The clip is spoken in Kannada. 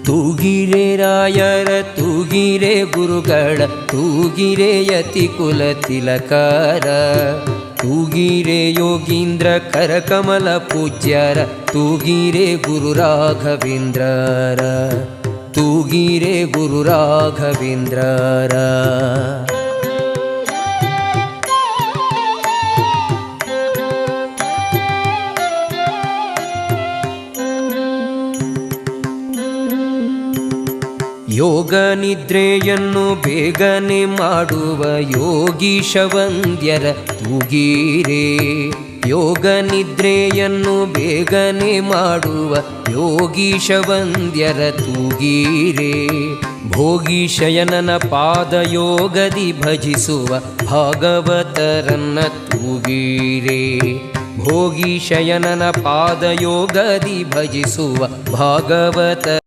ತೂಗಿರೆ ರಾಯರ ತೂಗಿರೆ ಗುರುಗಳ ತೂಗಿರೆ ಯತಿ ಕುಲ ತಿಲಕಾರ ತೂಗಿರೆ ಯೋಗೀಂದ್ರ ಕರಕಮಲ ಪೂಜ್ಯರ ತೂಗಿರೆ ಗುರು ರಾಘವೇಂದ್ರರ ತೂಗಿರೆ ಗುರು ರಾಘವೇಂದ್ರರ. ಯೋಗ ನಿದ್ರೆಯನ್ನು ಬೇಗನೆ ಮಾಡುವ ಯೋಗೀಶ ವಂದ್ಯರ ತೂಗಿರೆ ಯೋಗ ನಿದ್ರೆಯನ್ನು ಬೇಗನೆ ಮಾಡುವ ಯೋಗೀಶ ವಂದ್ಯರ ತೂಗಿರೆ ಭೋಗೀಶಯನನ ಪಾದಯೋಗದಿ ಭಜಿಸುವ ಭಾಗವತರನ್ನ ತೂಗಿರೆ ಭೋಗೀಶಯನನ ಪಾದಯೋಗದಿ ಭಜಿಸುವ ಭಾಗವತ